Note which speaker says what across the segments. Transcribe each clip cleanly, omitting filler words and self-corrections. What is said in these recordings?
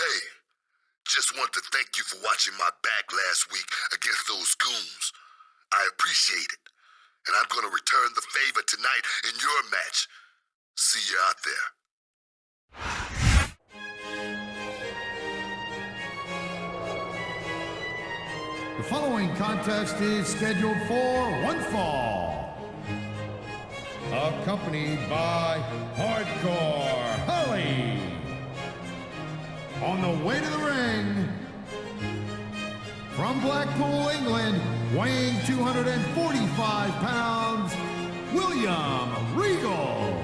Speaker 1: Hey, just want to thank you for watching my back last week against those goons. I appreciate it. And I'm going to return the favor tonight in your match. See you out there.
Speaker 2: The following contest is scheduled for one fall. Accompanied by Hardcore Holly. On the way to the ring, from Blackpool, England, weighing 245 pounds, William Regal.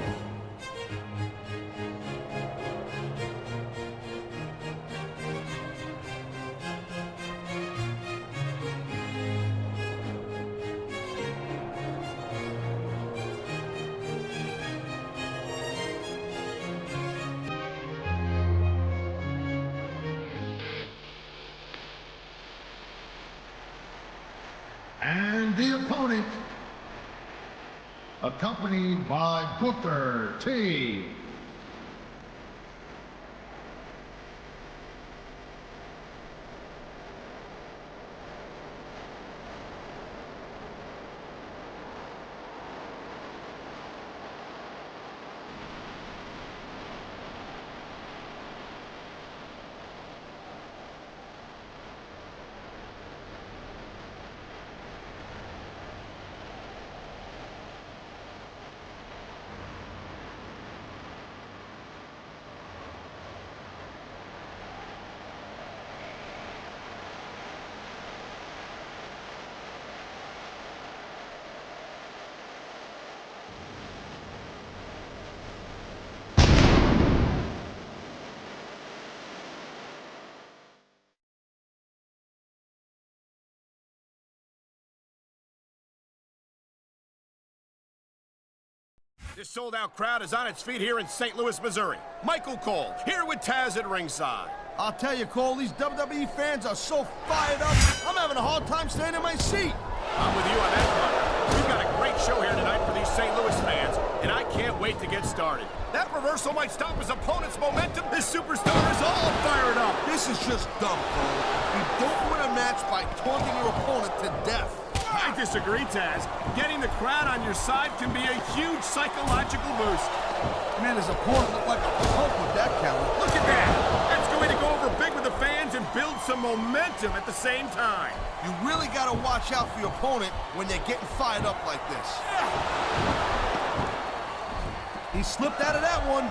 Speaker 2: And the opponent, accompanied by Booker T.
Speaker 3: This sold-out crowd is on its feet here in St. Louis, Missouri. Michael Cole, here with Taz at ringside.
Speaker 4: I'll tell you, Cole, these WWE fans are so fired up, I'm having a hard time staying in my seat.
Speaker 3: I'm with you on that one. We've got a great show here tonight for these St. Louis fans, and I can't wait to get started. That reversal might stop his opponent's momentum. This superstar is all fired up.
Speaker 4: This is just dumb, Cole. You don't win a match by taunting your opponent to death.
Speaker 3: I disagree, Taz. Getting the crowd on your side can be a huge psychological boost.
Speaker 4: Man, his opponent looked like a punk with that counter.
Speaker 3: Look at that. That's going to go over big with the fans and build some momentum at the same time.
Speaker 4: You really got to watch out for your opponent when they're getting fired up like this. He slipped out of that one.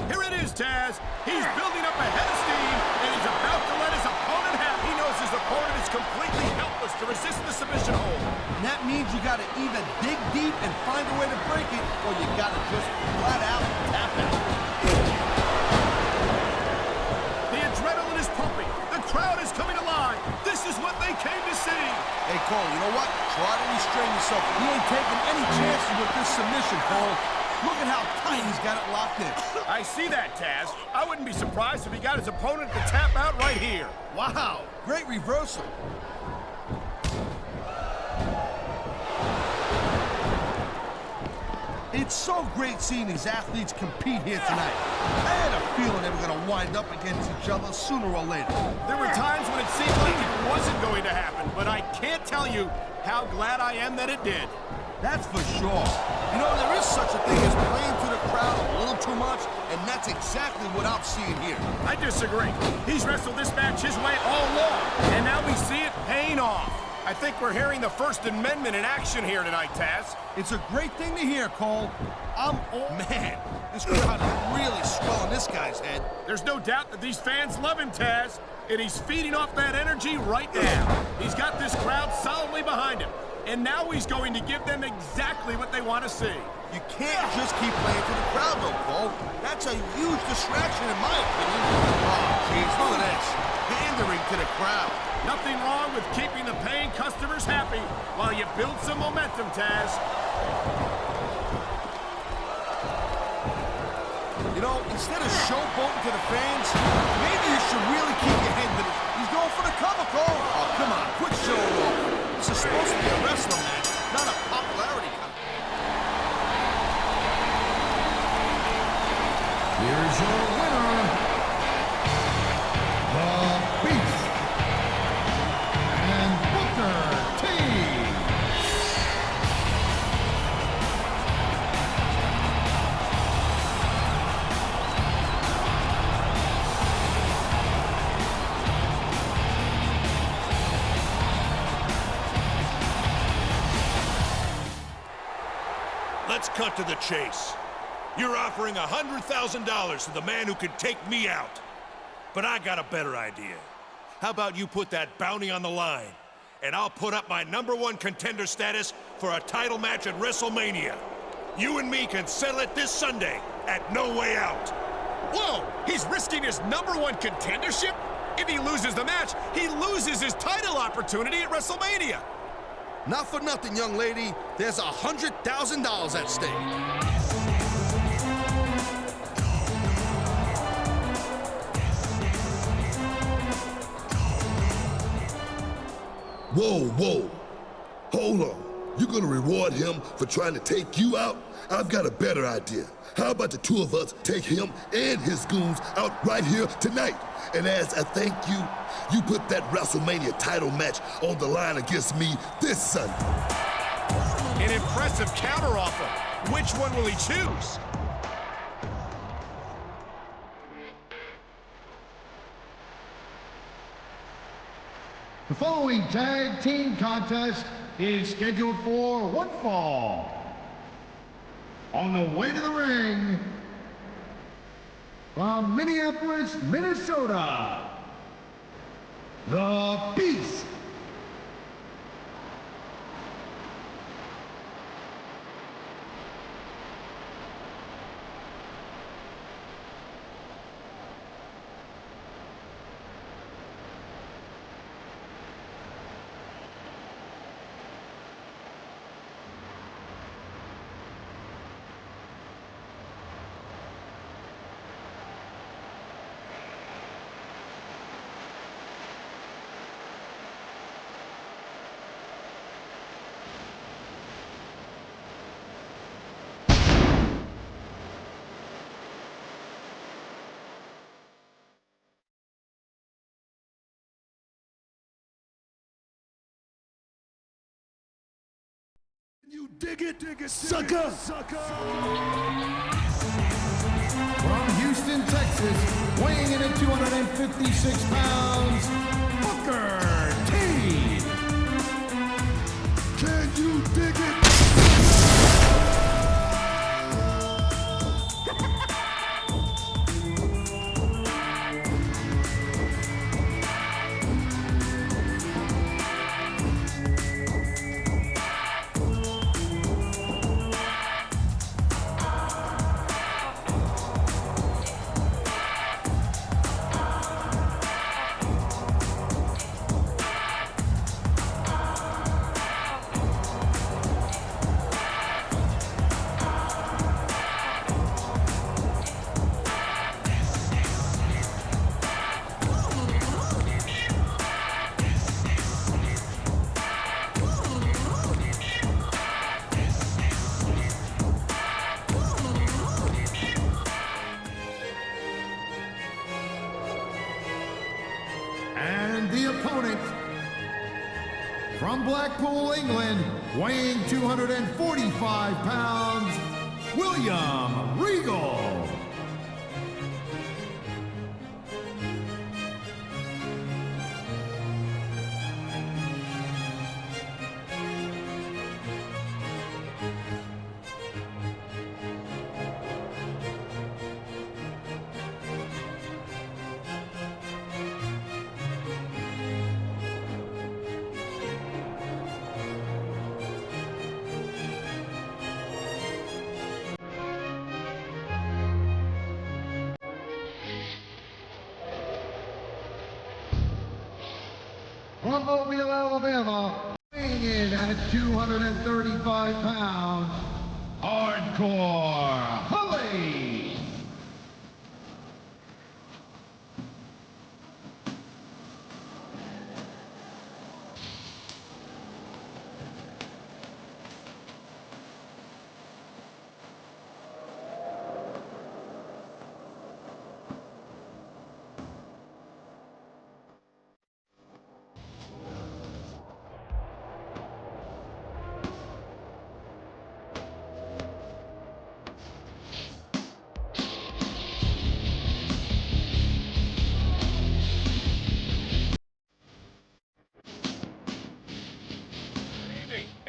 Speaker 3: Here it is, Taz. He's building up a head of steam, and he's about to let his opponent have. He knows his opponent is completely helpless to resist the submission hold.
Speaker 4: And that means you got to either dig deep and find a way to break it, or you got to just flat out tap out.
Speaker 3: The adrenaline is pumping. The crowd is coming alive. This is what they came to see.
Speaker 4: Hey, Cole, you know what? Try to restrain yourself. You ain't taking any chances with this submission, Cole. Look at how tight he's got it locked in.
Speaker 3: I see that, Taz. I wouldn't be surprised if he got his opponent to tap out right here.
Speaker 4: Wow, great reversal. It's so great seeing these athletes compete here tonight. I had a feeling they were going to wind up against each other sooner or later.
Speaker 3: There were times when it seemed like it wasn't going to happen, but I can't tell you how glad I am that it did.
Speaker 4: That's for sure. You know, there is such a thing as playing to the crowd a little too much, and that's exactly what I'm seeing here.
Speaker 3: I disagree. He's wrestled this match his way all along, and now we see it paying off. I think we're hearing the First Amendment in action here tonight, Taz.
Speaker 4: It's a great thing to hear, Cole. Man, this crowd is really swelling this guy's head.
Speaker 3: There's no doubt that these fans love him, Taz, and he's feeding off that energy right now. He's got this crowd solidly behind him, and now he's going to give them exactly what they want to see.
Speaker 4: You can't just keep playing to the crowd, though, Cole. That's a huge distraction, in my opinion. Oh, jeez, look at this. Pandering to the crowd.
Speaker 3: Nothing wrong with keeping the paying customers happy while you build some momentum, Taz.
Speaker 4: You know, instead of showboating to the fans, maybe you should really keep your head to the... He's going for the cover, Cole. Oh, come on, quit showing off. This is supposed to be a wrestling match, not a popularity contest.
Speaker 2: Here's your winner,
Speaker 5: cut to the chase. You're offering $100,000 to the man who can take me out. But I got a better idea. How about you put that bounty on the line, and I'll put up my #1 contender status for a title match at WrestleMania. You and me can settle it this Sunday at No Way Out.
Speaker 3: Whoa! He's risking his #1 contendership? If he loses the match, he loses his title opportunity at WrestleMania.
Speaker 4: Not for nothing, young lady. There's $100,000 at stake.
Speaker 1: Whoa, whoa. Hold on. You're gonna reward him for trying to take you out? I've got a better idea. How about the two of us take him and his goons out right here tonight? And as a thank you, you put that WrestleMania title match on the line against me this Sunday.
Speaker 3: An impressive counteroffer. Which one will he choose?
Speaker 2: The following tag team contest is scheduled for one fall. On the way to the ring, from Minneapolis, Minnesota, the Beast.
Speaker 1: You dig it, sucker!
Speaker 2: From Houston, Texas, weighing in at 256 pounds, Booker T.
Speaker 1: Can you dig it?
Speaker 2: And the opponent, from Blackpool, England, weighing 245 pounds, William Regal. From Mobile, Alabama, weighing in at 235 pounds, Hardcore Holly.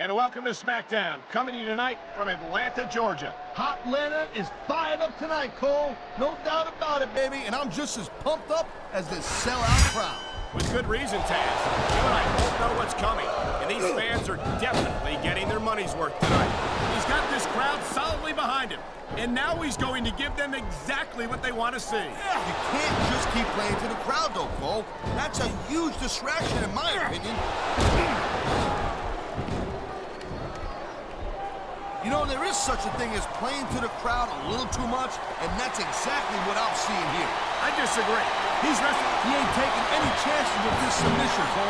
Speaker 3: And welcome to SmackDown, coming to you tonight from Atlanta, Georgia.
Speaker 4: Hot Atlanta is fired up tonight, Cole. No doubt about it, baby. And I'm just as pumped up as this sellout crowd.
Speaker 3: With good reason, Taz. You and I both know what's coming. And these fans are definitely getting their money's worth tonight. He's got this crowd solidly behind him. And now he's going to give them exactly what they want to see.
Speaker 4: Yeah, you can't just keep playing to the crowd, though, Cole. That's a huge distraction, in my opinion. You know, there is such a thing as playing to the crowd a little too much, and that's exactly what I'm seeing here.
Speaker 3: I disagree. He's wrestling.
Speaker 4: He ain't taking any chances with this submission, Cole.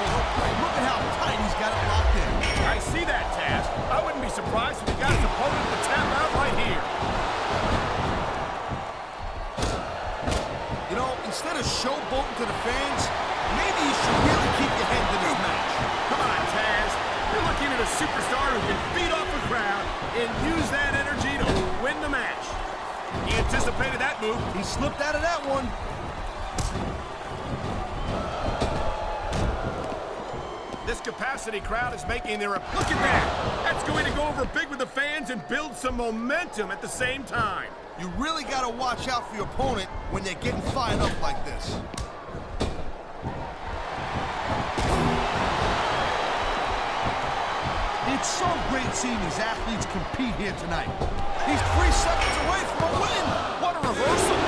Speaker 4: Look at how tight he's got it locked in.
Speaker 3: I see that, Taz. I wouldn't be surprised if he got his opponent to tap out right here.
Speaker 4: You know, instead of showboating to the fans, maybe you should really keep your head to this match.
Speaker 3: Come on, Taz. You're looking at a superstar who can beat off a crowd and use that energy to win the match. He anticipated that move.
Speaker 4: He slipped out of that one.
Speaker 3: This capacity crowd is making their... Look at that! That's going to go over big with the fans and build some momentum at the same time.
Speaker 4: You really got to watch out for your opponent when they're getting fired up like this. It's so great seeing these athletes compete here tonight. He's 3 seconds away from a win. What a reversal.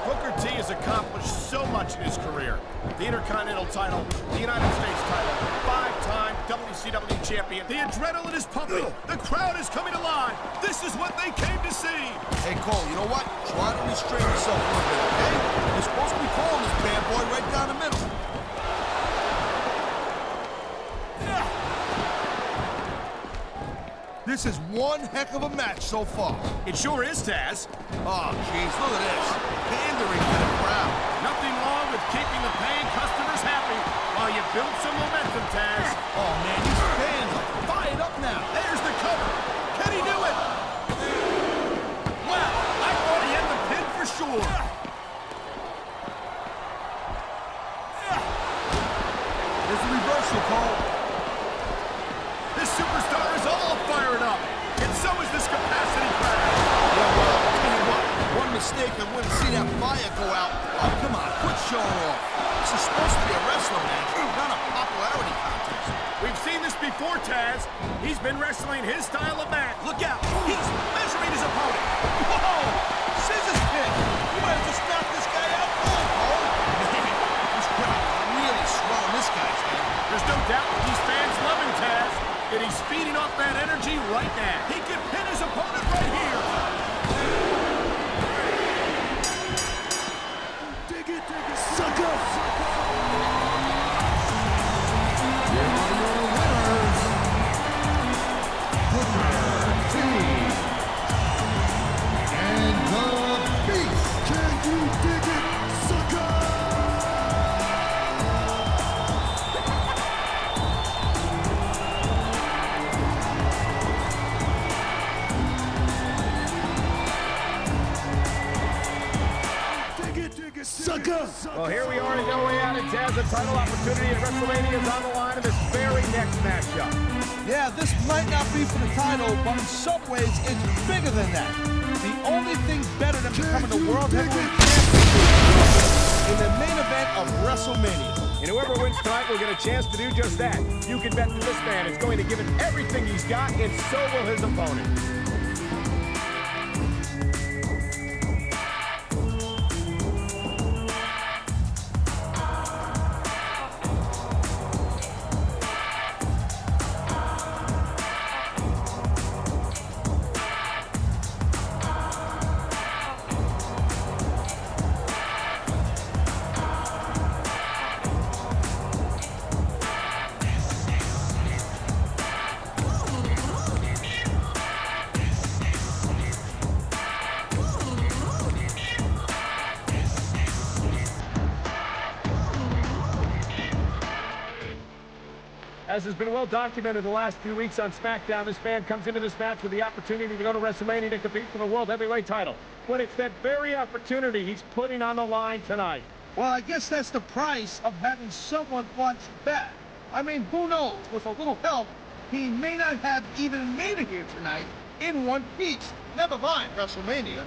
Speaker 3: Booker T has accomplished so much in his career. The Intercontinental title, the United States title, 5-time WCW champion. The adrenaline is pumping. The crowd is coming alive. This is what they came to see.
Speaker 4: Hey, Cole, you know what? Try to restrain yourself a little bit, okay? You're supposed to be calling this bad boy right down the middle. This is one heck of a match so far.
Speaker 3: It sure is, Taz.
Speaker 4: Oh, jeez, look at this. Pandering to the crowd.
Speaker 3: Nothing wrong with keeping the paying customers happy while you build some momentum, Taz.
Speaker 4: Oh, man, these fans are fired up now.
Speaker 3: There's the cover. Can he do it? Wow, I thought he had the pin for sure.
Speaker 4: There's a reversal, Cole.
Speaker 3: This superstar is all fired up, and so is this capacity crowd.
Speaker 4: Yeah, well, I'll tell you what, one mistake I wouldn't see that fire go out. Oh, come on, quit showing off. This is supposed to be a wrestling match, not a popularity contest.
Speaker 3: We've seen this before, Taz. He's been wrestling his style of match. Look out, he's measuring his opponent.
Speaker 4: Whoa! Scissors kick! You might have just knocked this guy out cold, Cole. Man, this crowd really swelling this guy's head.
Speaker 3: There's no doubt that these fans love him, Taz. And he's feeding off that energy right now. He can pin his opponent right here.
Speaker 4: Dig it, sucker!
Speaker 2: Here are your winners, Booker T and the Beast. Can you dig it, sucker? Sucker!
Speaker 3: Well, here we are to go way out, and Taz, the title opportunity at WrestleMania is on the line in this very next matchup.
Speaker 4: Yeah, this might not be for the title, but in some ways, it's bigger than that. The only thing better than becoming the World Heavyweight Champion in the main event of WrestleMania.
Speaker 3: And whoever wins tonight will get a chance to do just that. You can bet that this man is going to give it everything he's got, and so will his opponent. As has been well documented the last few weeks on SmackDown, this man comes into this match with the opportunity to go to WrestleMania to compete for the World Heavyweight title. When it's that very opportunity he's putting on the line tonight.
Speaker 4: Well, I guess that's the price of having someone watch back. I mean, who knows? With a little help, he may not have even made it here tonight in one piece. Never mind WrestleMania.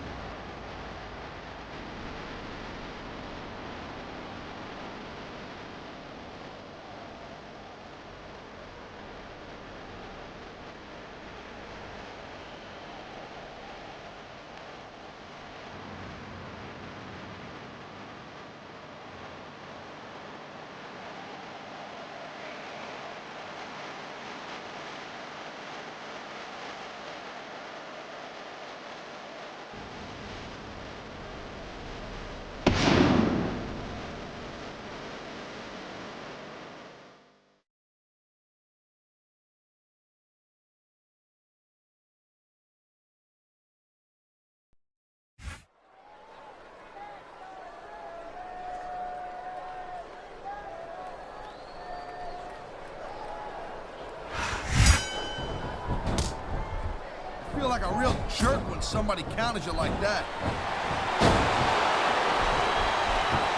Speaker 4: I feel like a real jerk when somebody counters you like that.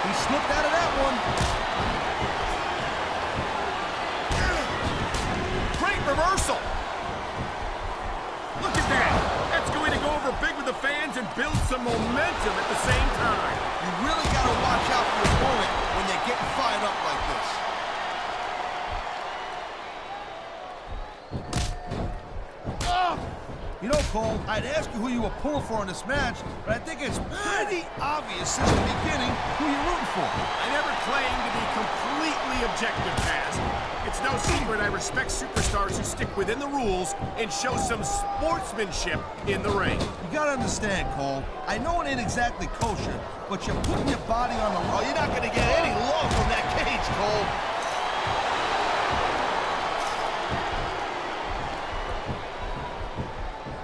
Speaker 4: He slipped out of that one.
Speaker 3: Great reversal. Look at that. That's going to go over big with the fans and build some momentum at the same time.
Speaker 4: You really got to watch out for your opponent when they're getting fired up like this. You know, Cole, I'd ask you who you were pulling for in this match, but I think it's pretty obvious since the beginning who you're rooting for.
Speaker 3: I never claimed to be completely objective, Taz. It's no secret I respect superstars who stick within the rules and show some sportsmanship in the ring.
Speaker 4: You gotta understand, Cole, I know it ain't exactly kosher, but you're putting your body on the line. Oh, you're not gonna get any love from that cage, Cole.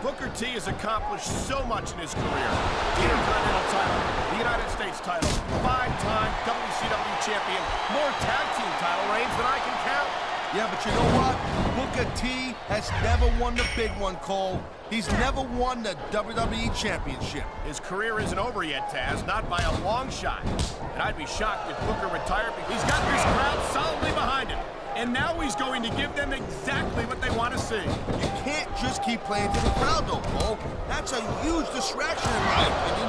Speaker 3: Booker T has accomplished so much in his career. The Intercontinental title, the United States title, 5-time WCW champion, more tag team title reigns than I can count.
Speaker 4: Yeah, but you know what? Booker T has never won the big one, Cole. He's never won the WWE Championship.
Speaker 3: His career isn't over yet, Taz, not by a long shot. And I'd be shocked if Booker retired because he's got this crowd solidly behind him. And now he's going to give them exactly what they want to see.
Speaker 4: You can't just keep playing to the crowd, though, Cole. That's a huge distraction, in my opinion.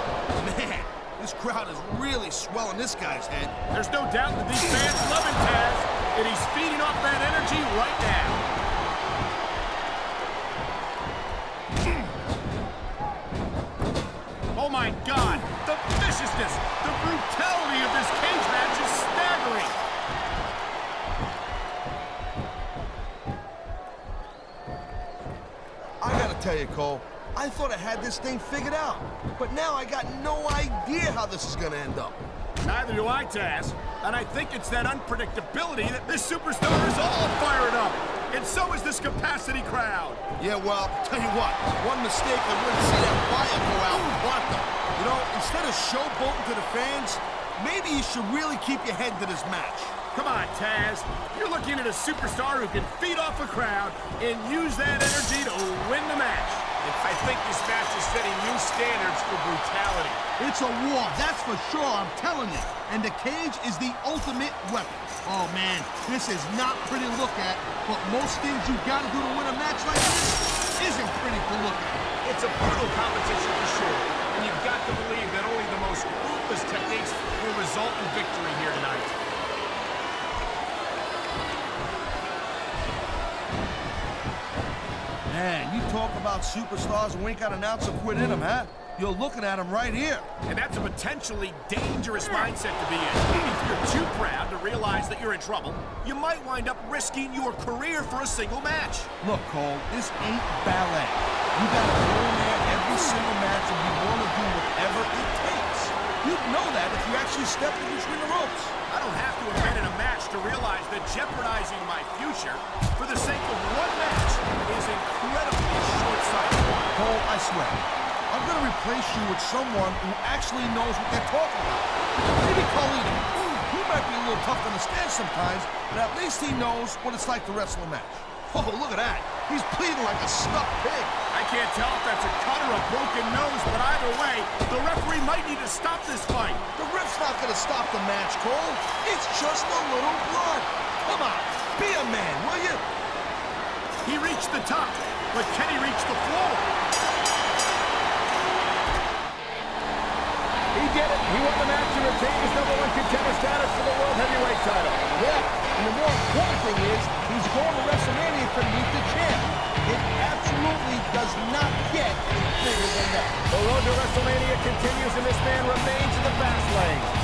Speaker 4: Man, this crowd is really swelling this guy's head.
Speaker 3: There's no doubt that these fans love him, Taz, and he's feeding off that energy right now. Oh my God, the viciousness, the brutality of this cage match is staggering.
Speaker 4: I gotta tell you, Cole, I thought I had this thing figured out, but now I got no idea how this is gonna end up.
Speaker 3: Neither do I, Taz. And I think it's that unpredictability that this superstar is all fired up. And so is this capacity crowd.
Speaker 4: Yeah, well, tell you what, one mistake I wouldn't see that fire go out in Quantum. You know, instead of showboating to the fans, maybe you should really keep your head to this match.
Speaker 3: Come on, Taz. You're looking at a superstar who can feed off a crowd and use that energy to win the match.
Speaker 5: I think this match is setting new standards for brutality.
Speaker 4: It's a war, that's for sure, I'm telling you. And the cage is the ultimate weapon. Oh, man, this is not pretty to look at, but most things you gotta do to win a match like this isn't pretty to look at.
Speaker 5: It's a brutal competition for sure, and you've got to believe that only the most ruthless techniques will result in victory here tonight.
Speaker 4: Man, you talk about superstars who ain't got an ounce of quit in them, huh? You're looking at them right here.
Speaker 3: And that's a potentially dangerous mindset to be in. If you're too proud to realize that you're in trouble, you might wind up risking your career for a single match.
Speaker 4: Look, Cole, this ain't ballet. You gotta go in there every single match and you want to do whatever it takes. You'd know that if you actually stepped in between the ropes.
Speaker 3: I don't have to have been in a match to realize that jeopardizing my future for the sake of one match is incredibly short-sighted.
Speaker 4: Cole, I swear, I'm gonna replace you with someone who actually knows what they're talking about. Maybe Carlito. He might be a little tough to understand sometimes, but at least he knows what it's like to wrestle a match. Oh, look at that. He's bleeding like a stuck pig.
Speaker 3: I can't tell if that's a cut or a broken nose, but either way, the referee might need to stop this fight.
Speaker 4: The ref's not going to stop the match, Cole. It's just a little blood. Come on, be a man, will you?
Speaker 3: He reached the top, but can he reach the floor?
Speaker 6: He did it. He won the match to retain his #1 contender status for the World Heavyweight title.
Speaker 4: Yeah, and the more important thing is he's going to WrestleMania to meet the champ. It absolutely does not get any bigger than that.
Speaker 6: The road to WrestleMania continues, and this man remains in the fast lane.